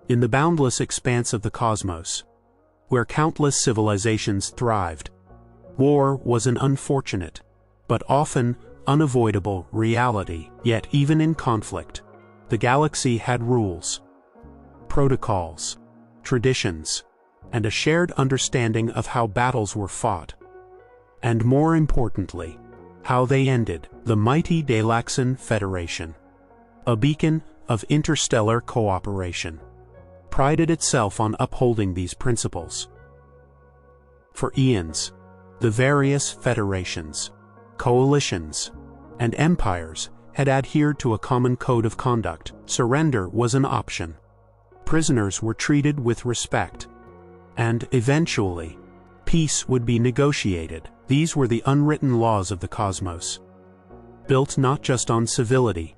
In the boundless expanse of the cosmos, where countless civilizations thrived, war was an unfortunate, but often unavoidable reality. Yet even in conflict, the galaxy had rules, protocols, traditions, and a shared understanding of how battles were fought. And more importantly, how they ended. The mighty Galaxian Federation, a beacon of interstellar cooperation, prided itself on upholding these principles. For eons, the various federations, coalitions, and empires had adhered to a common code of conduct. Surrender was an option. Prisoners were treated with respect, and eventually, peace would be negotiated. These were the unwritten laws of the cosmos, built not just on civility,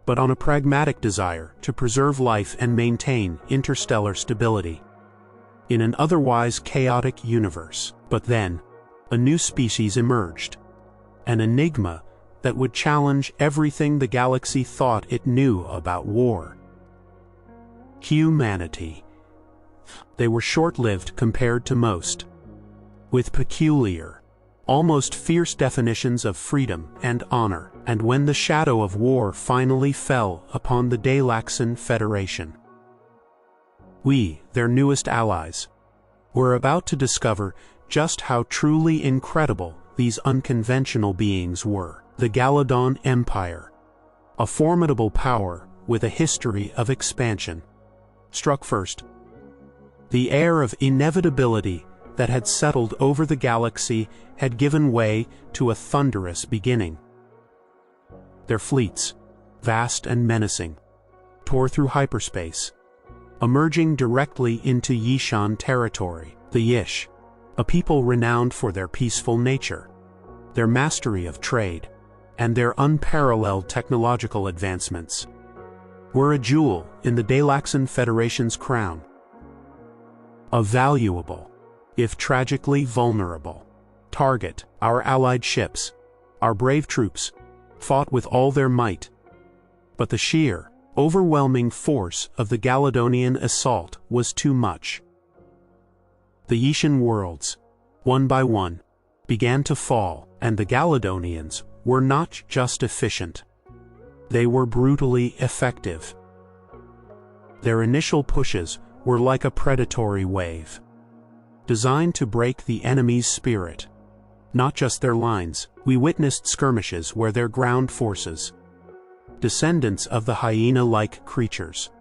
but on a pragmatic desire to preserve life and maintain interstellar stability in an otherwise chaotic universe. But then, a new species emerged, an enigma that would challenge everything the galaxy thought it knew about war. Humanity. They were short-lived compared to most, with peculiar, almost fierce definitions of freedom and honor. And when the shadow of war finally fell upon the Galaxian Federation, we, their newest allies, were about to discover just how truly incredible these unconventional beings were. The Galadon Empire, a formidable power with a history of expansion, struck first. The air of inevitability that had settled over the galaxy had given way to a thunderous beginning. Their fleets, vast and menacing, tore through hyperspace, emerging directly into Yishan territory. The Yish, a people renowned for their peaceful nature, their mastery of trade, and their unparalleled technological advancements, were a jewel in the Galaxian Federation's crown. A valuable, if tragically vulnerable, target. Our allied ships, our brave troops, fought with all their might, but the sheer, overwhelming force of the Galadonian assault was too much. The Yishan worlds, one by one, began to fall, and the Galadonians were not just efficient. They were brutally effective. Their initial pushes were like a predatory wave, designed to break the enemy's spirit, not just their lines. We witnessed skirmishes where their ground forces, descendants of the hyena-like creatures,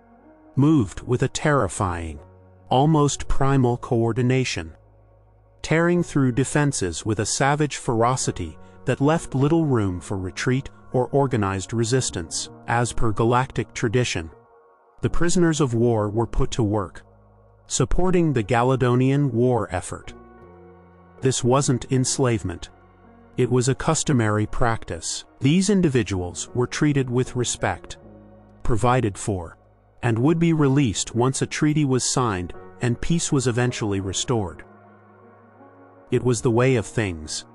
moved with a terrifying, almost primal coordination, tearing through defenses with a savage ferocity that left little room for retreat or organized resistance. As per galactic tradition, the prisoners of war were put to work, supporting the Galadonian war effort. This wasn't enslavement. It was a customary practice. These individuals were treated with respect, provided for, and would be released once a treaty was signed and peace was eventually restored. It was the way of things,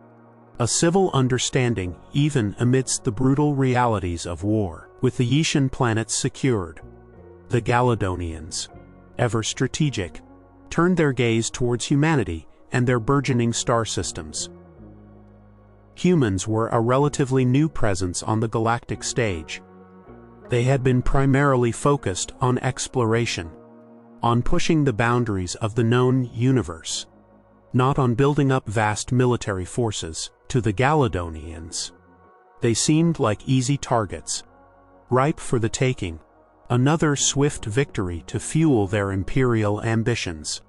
a civil understanding even amidst the brutal realities of war. With the Yishan planets secured, the Galadonians, ever strategic, turned their gaze towards humanity and their burgeoning star systems. Humans were a relatively new presence on the galactic stage. They had been primarily focused on exploration, on pushing the boundaries of the known universe, not on building up vast military forces. To the Galadonians, they seemed like easy targets, ripe for the taking, another swift victory to fuel their imperial ambitions.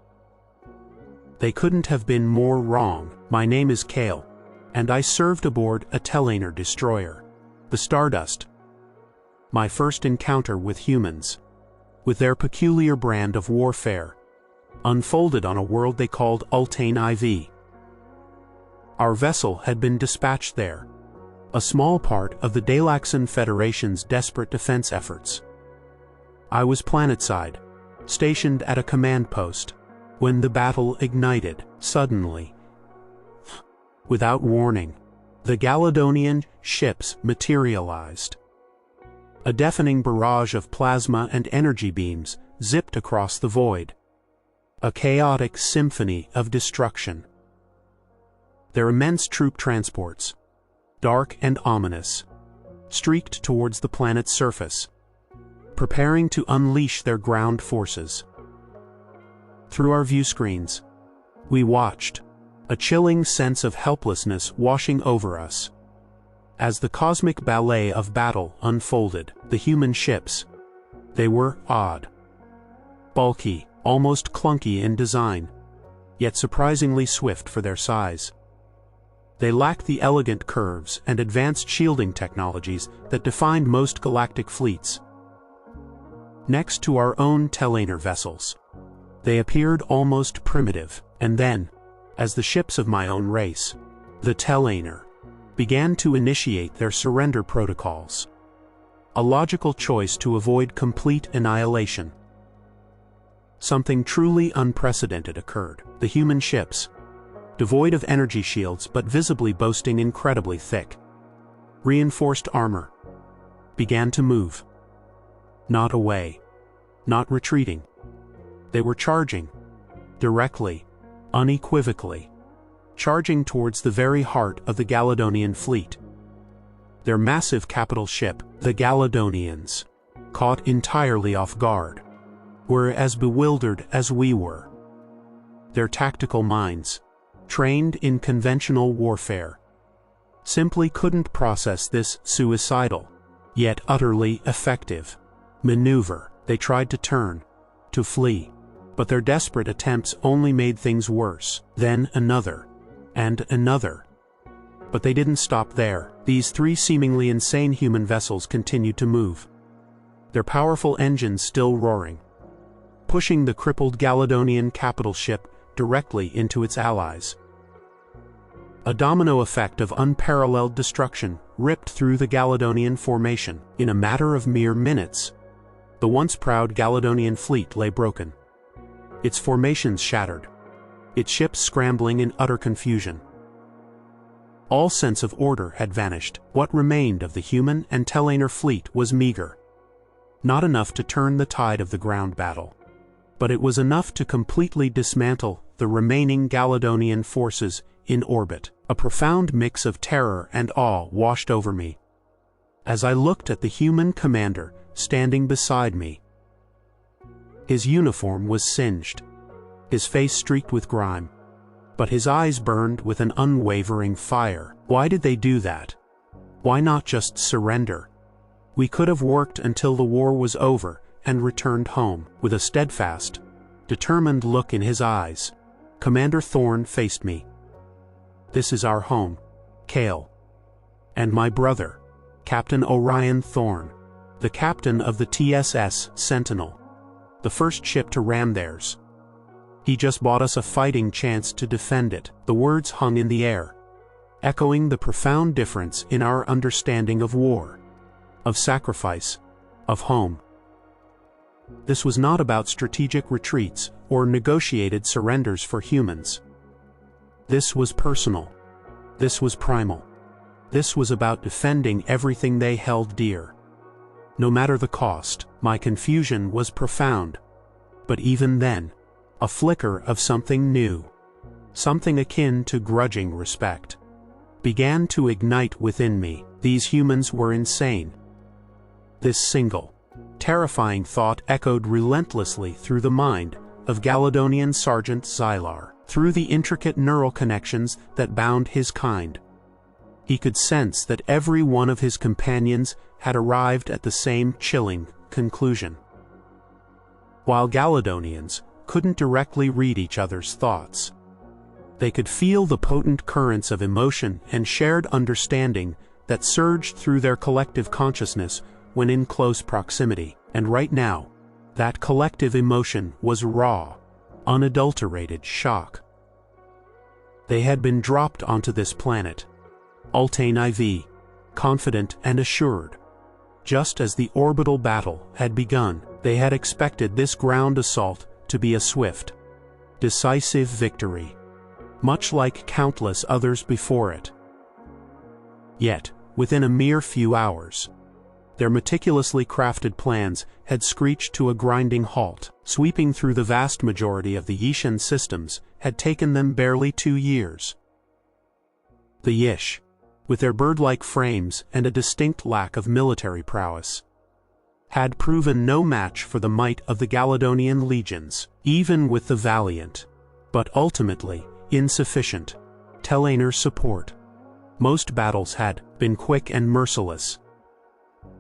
They couldn't have been more wrong. My name is Kale, and I served aboard a Telenar destroyer, the Stardust. My first encounter with humans, with their peculiar brand of warfare, unfolded on a world they called Ultane IV. Our vessel had been dispatched there, a small part of the Galaxian Federation's desperate defense efforts. I was planetside, stationed at a command post, when the battle ignited. Suddenly, without warning, the Galadonian ships materialized. A deafening barrage of plasma and energy beams zipped across the void. A chaotic symphony of destruction. Their immense troop transports, dark and ominous, streaked towards the planet's surface, preparing to unleash their ground forces. Through our view screens, we watched, a chilling sense of helplessness washing over us. As the cosmic ballet of battle unfolded, the human ships, they were odd, bulky, almost clunky in design, yet surprisingly swift for their size. They lacked the elegant curves and advanced shielding technologies that defined most galactic fleets. Next to our own Tel'ainer vessels, they appeared almost primitive, and then, as the ships of my own race, the Tel'ainer, began to initiate their surrender protocols. A logical choice to avoid complete annihilation. Something truly unprecedented occurred. The human ships, devoid of energy shields but visibly boasting incredibly thick, reinforced armor, began to move. Not away, not retreating. They were charging, directly, unequivocally, charging towards the very heart of the Galadonian fleet. Their massive capital ship, the Galadonians, caught entirely off guard, were as bewildered as we were. Their tactical minds, trained in conventional warfare, simply couldn't process this suicidal, yet utterly effective, maneuver. They tried to turn, to flee, but their desperate attempts only made things worse. Then another, and another. But they didn't stop there. These three seemingly insane human vessels continued to move, their powerful engines still roaring, pushing the crippled Galadonian capital ship directly into its allies. A domino effect of unparalleled destruction ripped through the Galadonian formation. In a matter of mere minutes, the once proud Galadonian fleet lay broken, its formations shattered, its ships scrambling in utter confusion. All sense of order had vanished. What remained of the human and Tel'ainer fleet was meager. Not enough to turn the tide of the ground battle, but it was enough to completely dismantle the remaining Galadonian forces in orbit. A profound mix of terror and awe washed over me as I looked at the human commander standing beside me. His uniform was singed, his face streaked with grime, but his eyes burned with an unwavering fire. Why did they do that? Why not just surrender? We could have worked until the war was over and returned home. With a steadfast, determined look in his eyes, Commander Thorn faced me. This is our home, Kale. And my brother, Captain Orion Thorn, the captain of the TSS Sentinel, the first ship to ram theirs. He just bought us a fighting chance to defend it. The words hung in the air, echoing the profound difference in our understanding of war, of sacrifice, of home. This was not about strategic retreats or negotiated surrenders for humans. This was personal. This was primal. This was about defending everything they held dear, no matter the cost. My confusion was profound, but even then, a flicker of something new, something akin to grudging respect, began to ignite within me. These humans were insane. This single, terrifying thought echoed relentlessly through the mind of Galadonian Sergeant Xylar, through the intricate neural connections that bound his kind. He could sense that every one of his companions had arrived at the same chilling conclusion. While Galadonians couldn't directly read each other's thoughts, they could feel the potent currents of emotion and shared understanding that surged through their collective consciousness when in close proximity. And right now, that collective emotion was raw, unadulterated shock. They had been dropped onto this planet, Ultane IV, confident and assured. Just as the orbital battle had begun, they had expected this ground assault to be a swift, decisive victory, much like countless others before it. Yet, within a mere few hours, Their meticulously crafted plans had screeched to a grinding halt. Sweeping through the vast majority of the Yishan systems had taken them barely 2 years. The Yish, with their bird-like frames and a distinct lack of military prowess, had proven no match for the might of the Galadonian legions, even with the valiant, but ultimately insufficient, Tel'ainur support. Most battles had been quick and merciless,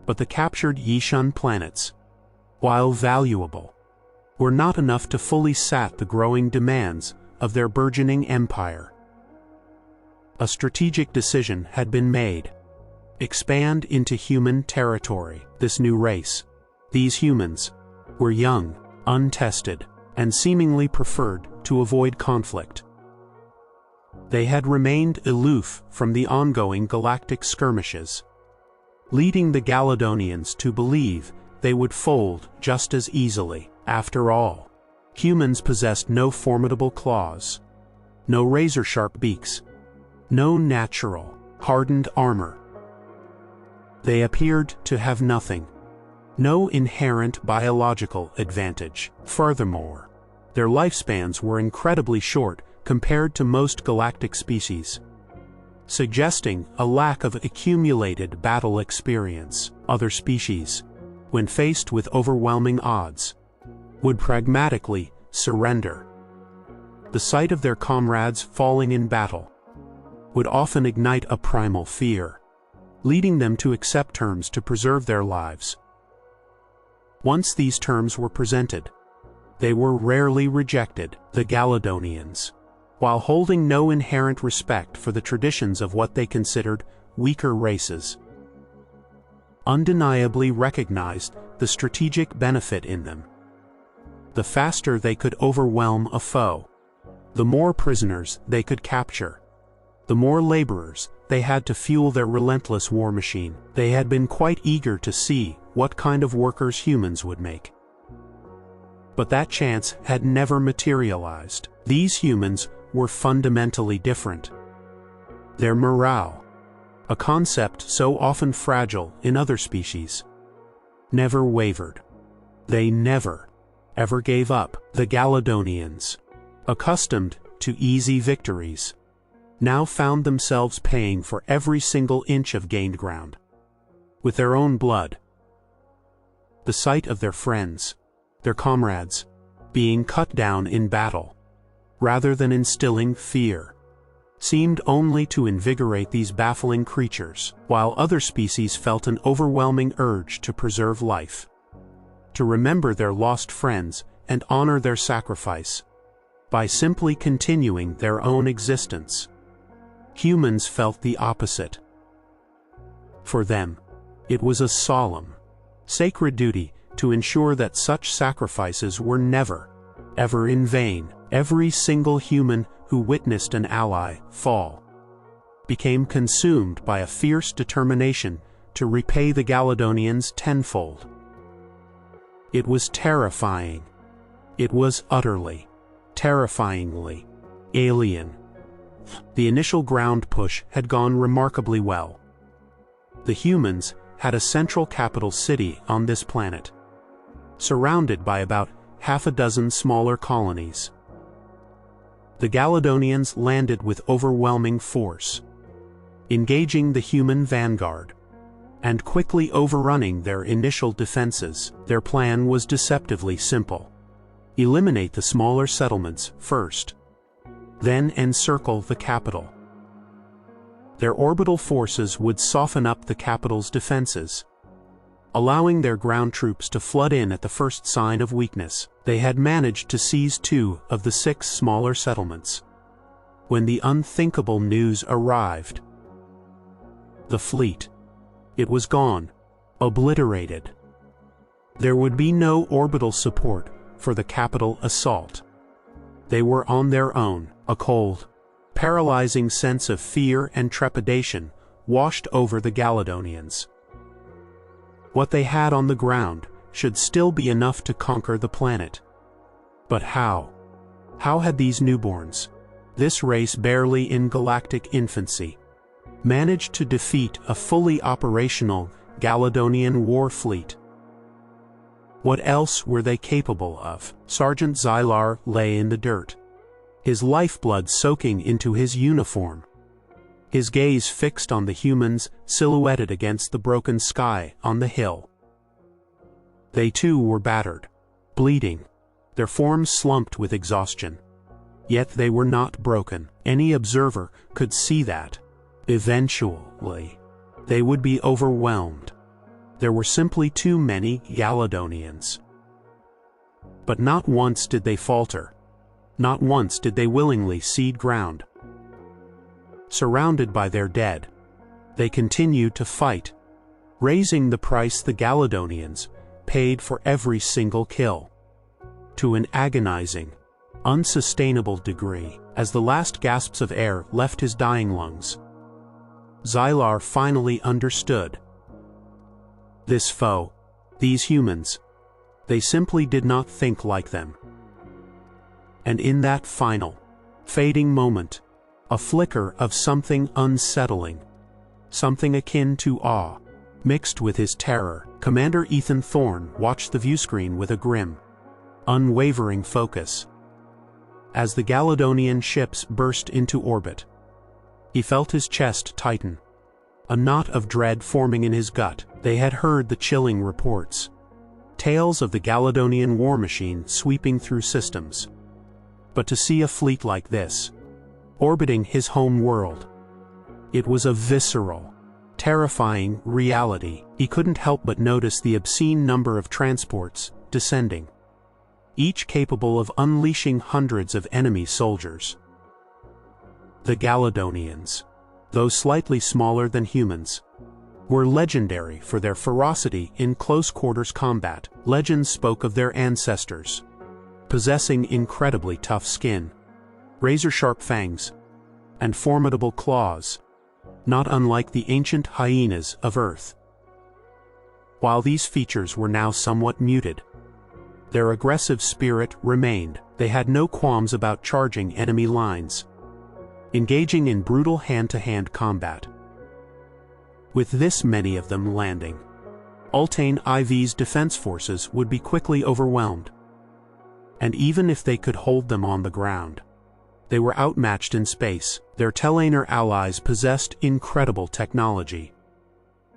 but the captured Yishan planets, while valuable, were not enough to fully sat the growing demands of their burgeoning empire. A strategic decision had been made. Expand into human territory. This new race, these humans, were young, untested, and seemingly preferred to avoid conflict. They had remained aloof from the ongoing galactic skirmishes, leading the Galadonians to believe they would fold just as easily. After all, humans possessed no formidable claws, no razor-sharp beaks, no natural, hardened armor. They appeared to have nothing, no inherent biological advantage. Furthermore, their lifespans were incredibly short compared to most galactic species, suggesting a lack of accumulated battle experience. Other species, when faced with overwhelming odds, would pragmatically surrender. The sight of their comrades falling in battle would often ignite a primal fear, leading them to accept terms to preserve their lives. Once these terms were presented, they were rarely rejected. The Galadonians, while holding no inherent respect for the traditions of what they considered weaker races, undeniably recognized the strategic benefit in them. The faster they could overwhelm a foe, the more prisoners they could capture, the more laborers they had to fuel their relentless war machine. They had been quite eager to see what kind of workers humans would make. But that chance had never materialized. These humans were fundamentally different. Their morale, a concept so often fragile in other species, never wavered. They never, ever gave up. The Galadonians, accustomed to easy victories, now found themselves paying for every single inch of gained ground with their own blood. The sight of their friends, their comrades, being cut down in battle, rather than instilling fear, seemed only to invigorate these baffling creatures, while other species felt an overwhelming urge to preserve life, to remember their lost friends and honor their sacrifice by simply continuing their own existence. Humans felt the opposite. For them, it was a solemn, sacred duty to ensure that such sacrifices were never, ever in vain. Every single human who witnessed an ally fall became consumed by a fierce determination to repay the Galadonians tenfold. It was terrifying. It was utterly, terrifyingly alien. The initial ground push had gone remarkably well. The humans had a central capital city on this planet, surrounded by about half a dozen smaller colonies. The Galadonians landed with overwhelming force, engaging the human vanguard, and quickly overrunning their initial defenses. Their plan was deceptively simple. Eliminate the smaller settlements first, then encircle the capital. Their orbital forces would soften up the capital's defenses, allowing their ground troops to flood in at the first sign of weakness. They had managed to seize 2 of the 6 smaller settlements when the unthinkable news arrived. The fleet. It was gone, obliterated. There would be no orbital support for the capital assault. They were on their own. A cold, paralyzing sense of fear and trepidation washed over the Galadonians. What they had on the ground should still be enough to conquer the planet. But how? How had these newborns, this race barely in galactic infancy, managed to defeat a fully operational Galadonian war fleet. What else were they capable of? Sergeant Xylar lay in the dirt, his lifeblood soaking into his uniform, his gaze fixed on the humans silhouetted against the broken sky on the hill. They too were battered, bleeding, their forms slumped with exhaustion. Yet they were not broken. Any observer could see that. Eventually, they would be overwhelmed. There were simply too many Galadonians. But not once did they falter. Not once did they willingly cede ground. Surrounded by their dead, they continued to fight, raising the price the Galadonians paid for every single kill, to an agonizing, unsustainable degree. As the last gasps of air left his dying lungs, Xylar finally understood. This foe, these humans, they simply did not think like them. And in that final, fading moment, a flicker of something unsettling, something akin to awe, mixed with his terror, Commander Ethan Thorne watched the viewscreen with a grim, unwavering focus. As the Galadonian ships burst into orbit, he felt his chest tighten, a knot of dread forming in his gut. They had heard the chilling reports, tales of the Galadonian war machine sweeping through systems. But to see a fleet like this, orbiting his home world, it was a visceral, terrifying reality. He couldn't help but notice the obscene number of transports descending, each capable of unleashing hundreds of enemy soldiers. The Galadonians, though slightly smaller than humans, were legendary for their ferocity in close-quarters combat. Legends spoke of their ancestors possessing incredibly tough skin, razor-sharp fangs, and formidable claws, not unlike the ancient hyenas of Earth. While these features were now somewhat muted, their aggressive spirit remained. They had no qualms about charging enemy lines, engaging in brutal hand-to-hand combat. With this many of them landing, Ultane IV's defense forces would be quickly overwhelmed. And even if they could hold them on the ground, they were outmatched in space. Their Telenar allies possessed incredible technology,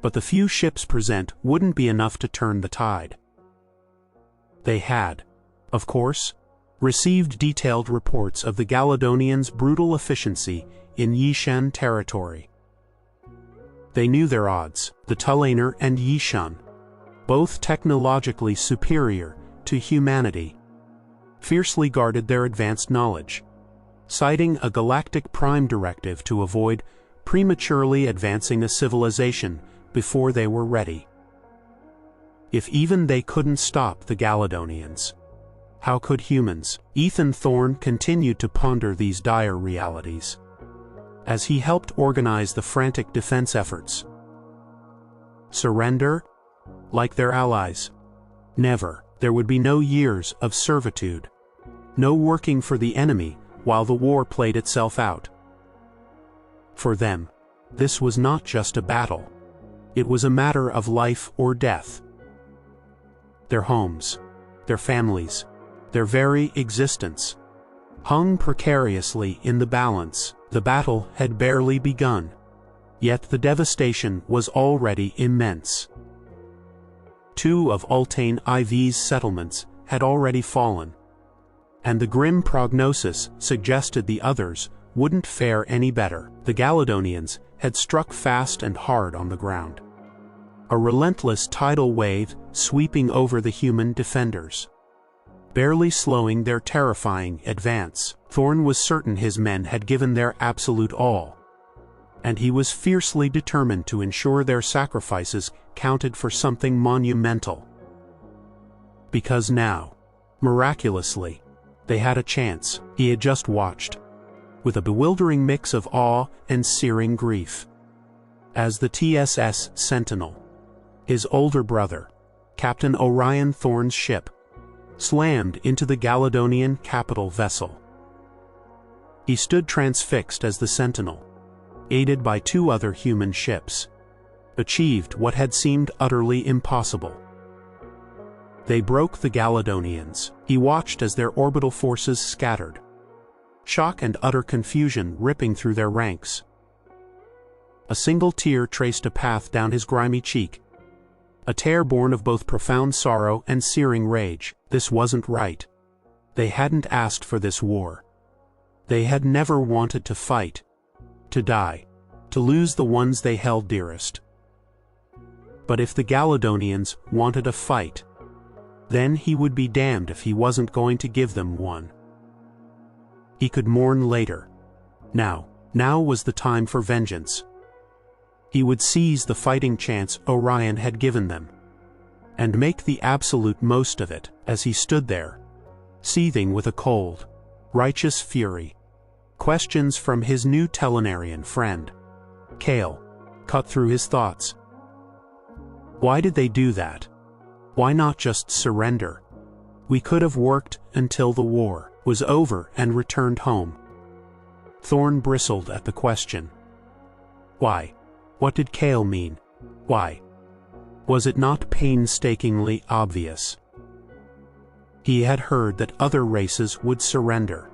but the few ships present wouldn't be enough to turn the tide. They had, of course, received detailed reports of the Galadonians' brutal efficiency in Yishan territory. They knew their odds. The Telenar and Yishan, both technologically superior to humanity, fiercely guarded their advanced knowledge, citing a galactic prime directive to avoid prematurely advancing a civilization before they were ready. If even they couldn't stop the Galadonians, how could humans? Ethan Thorne continued to ponder these dire realities as he helped organize the frantic defense efforts. Surrender? Like their allies? Never. There would be no years of servitude, no working for the enemy while the war played itself out. For them, this was not just a battle. It was a matter of life or death. Their homes, their families, their very existence hung precariously in the balance. The battle had barely begun, yet the devastation was already immense. 2 of Ultane IV's settlements had already fallen, and the grim prognosis suggested the others wouldn't fare any better. The Galadonians had struck fast and hard on the ground, a relentless tidal wave sweeping over the human defenders, barely slowing their terrifying advance. Thorne was certain his men had given their absolute all, and he was fiercely determined to ensure their sacrifices counted for something monumental. Because now, miraculously, they had a chance. He had just watched, with a bewildering mix of awe and searing grief, as the TSS Sentinel, his older brother, Captain Orion Thorne's ship, slammed into the Galadonian capital vessel. He stood transfixed as the Sentinel, aided by 2 other human ships, achieved what had seemed utterly impossible. They broke the Galadonians. He watched as their orbital forces scattered, shock and utter confusion ripping through their ranks. A single tear traced a path down his grimy cheek, a tear born of both profound sorrow and searing rage. This wasn't right. They hadn't asked for this war. They had never wanted to fight, to die, to lose the ones they held dearest. But if the Galadonians wanted a fight, then he would be damned if he wasn't going to give them one. He could mourn later. Now was the time for vengeance. He would seize the fighting chance Orion had given them, and make the absolute most of it. As he stood there, seething with a cold, righteous fury, questions from his new Telonarian friend, Kale, cut through his thoughts. Why did they do that? Why not just surrender? We could have worked until the war was over and returned home. Thorn bristled at the question. Why? What did Kale mean? Why? Was it not painstakingly obvious? He had heard that other races would surrender,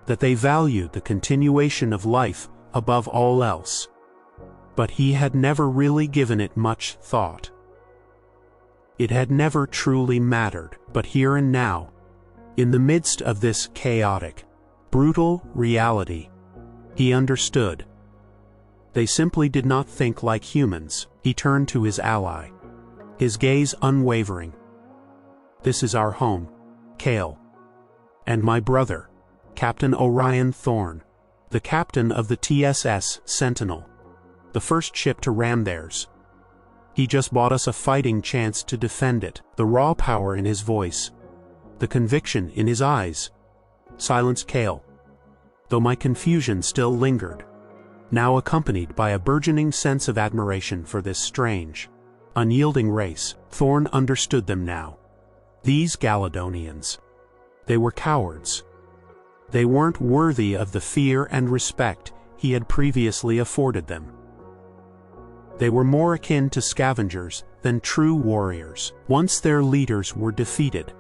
that they valued the continuation of life above all else. But he had never really given it much thought. It had never truly mattered. But here and now, in the midst of this chaotic, brutal reality, he understood. They simply did not think like humans. He turned to his ally, his gaze unwavering. This is our home, Kale. And my brother, Captain Orion Thorn, the captain of the TSS Sentinel, the first ship to ram theirs. He just bought us a fighting chance to defend it. The raw power in his voice, the conviction in his eyes, silenced Kale, though my confusion still lingered, now accompanied by a burgeoning sense of admiration for this strange, unyielding race. Thorn understood them now. These Galadonians. They were cowards. They weren't worthy of the fear and respect he had previously afforded them. They were more akin to scavengers than true warriors. Once their leaders were defeated,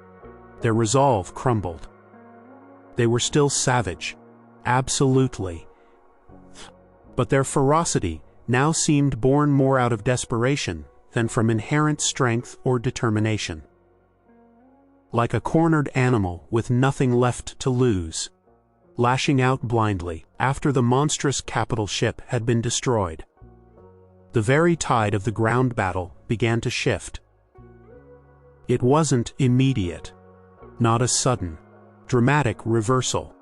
their resolve crumbled. They were still savage, absolutely. But their ferocity now seemed born more out of desperation than from inherent strength or determination. Like a cornered animal with nothing left to lose, lashing out blindly after the monstrous capital ship had been destroyed. The very tide of the ground battle began to shift. It wasn't immediate, not a sudden, dramatic reversal,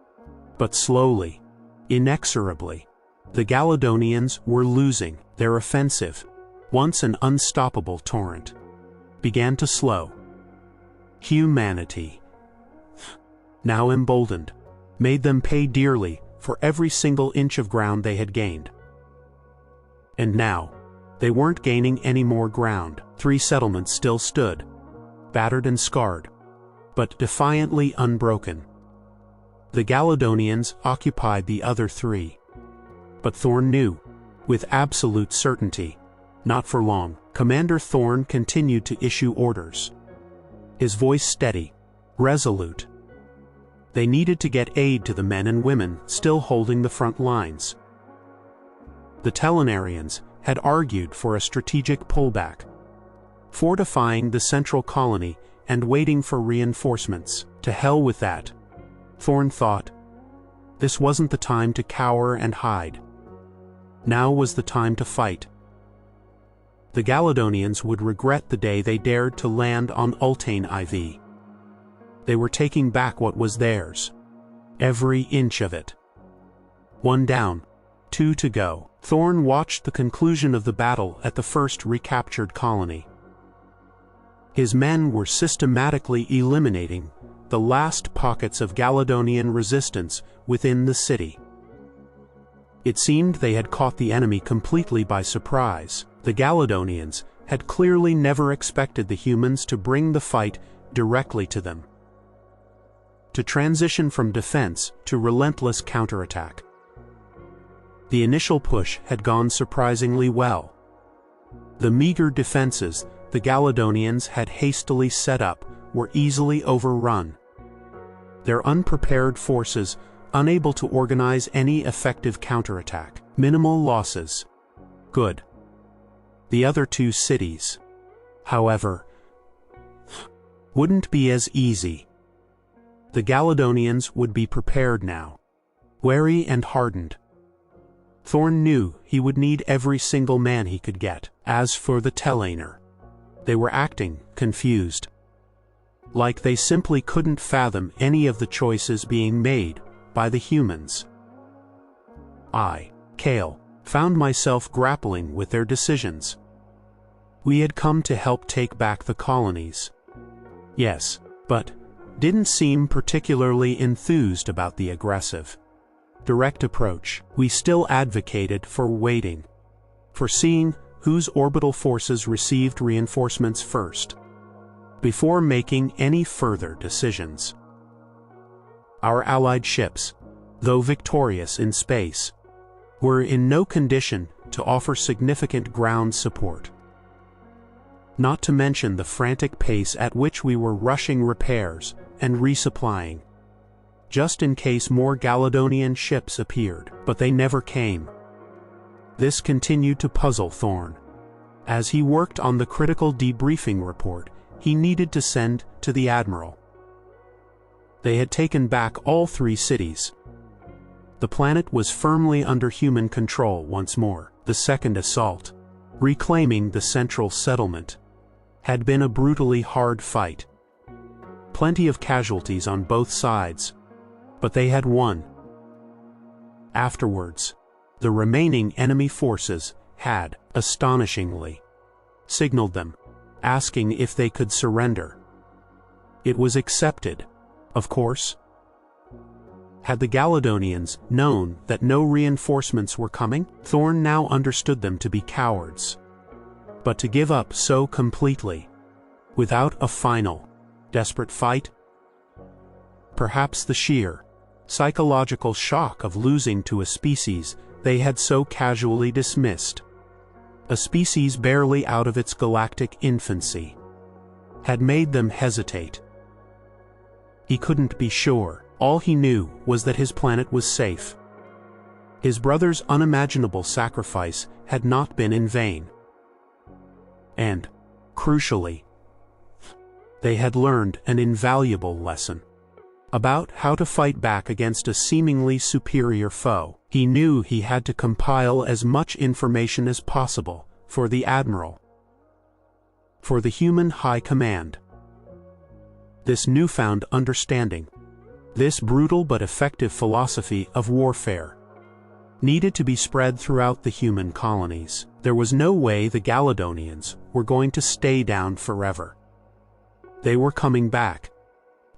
but slowly, inexorably. The Galadonians were losing. Their offensive, once an unstoppable torrent, began to slow. Humanity, now emboldened, made them pay dearly for every single inch of ground they had gained. And now, they weren't gaining any more ground. 3 settlements still stood, battered and scarred, but defiantly unbroken. The Galadonians occupied the other 3. But Thorn knew, with absolute certainty, not for long. Commander Thorn continued to issue orders, his voice steady, resolute. They needed to get aid to the men and women still holding the front lines. The Telonarians had argued for a strategic pullback, fortifying the central colony and waiting for reinforcements. To hell with that, Thorn thought. This wasn't the time to cower and hide. Now was the time to fight. The Galadonians would regret the day they dared to land on Ultane IV. They were taking back what was theirs, every inch of it. 1 down, 2 to go. Thorn watched the conclusion of the battle at the first recaptured colony. His men were systematically eliminating the last pockets of Galadonian resistance within the city. It seemed they had caught the enemy completely by surprise. The Galadonians had clearly never expected the humans to bring the fight directly to them, to transition from defense to relentless counterattack. The initial push had gone surprisingly well. The meager defenses the Galadonians had hastily set up were easily overrun. Their unprepared forces unable to organize any effective counterattack. Minimal losses. Good. The other two cities, however, wouldn't be as easy. The Galadonians would be prepared now, wary and hardened. Thorn knew he would need every single man he could get. As for the Telainer, they were acting confused, like they simply couldn't fathom any of the choices being made by the humans. I, Kale, found myself grappling with their decisions. We had come to help take back the colonies. Yes, but didn't seem particularly enthused about the aggressive, direct approach. We still advocated for waiting, for seeing whose orbital forces received reinforcements first, before making any further decisions. Our allied ships, though victorious in space, were in no condition to offer significant ground support. Not to mention the frantic pace at which we were rushing repairs and resupplying, just in case more Galadonian ships appeared, but they never came. This continued to puzzle Thorn. As he worked on the critical debriefing report he needed to send to the Admiral. They had taken back all 3 cities. The planet was firmly under human control once more. The second assault, reclaiming the central settlement, had been a brutally hard fight. Plenty of casualties on both sides, but they had won. Afterwards, the remaining enemy forces had, astonishingly, signaled them, asking if they could surrender. It was accepted, of course. Had the Galadonians known that no reinforcements were coming? Thorn now understood them to be cowards. But to give up so completely, without a final, desperate fight? Perhaps the sheer, psychological shock of losing to a species they had so casually dismissed, a species barely out of its galactic infancy, had made them hesitate. He couldn't be sure. All he knew was that his planet was safe. His brother's unimaginable sacrifice had not been in vain. And, crucially, they had learned an invaluable lesson about how to fight back against a seemingly superior foe. He knew he had to compile as much information as possible for the Admiral, for the human high command. This newfound understanding, this brutal but effective philosophy of warfare, needed to be spread throughout the human colonies. There was no way the Galadonians were going to stay down forever. They were coming back,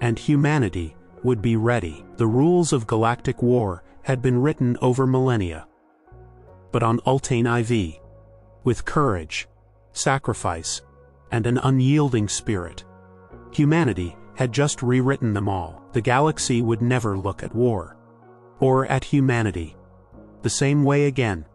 and humanity would be ready. The rules of galactic war had been written over millennia. But on Ultane IV, with courage, sacrifice, and an unyielding spirit, humanity had just rewritten them all. The galaxy would never look at war, or at humanity, the same way again.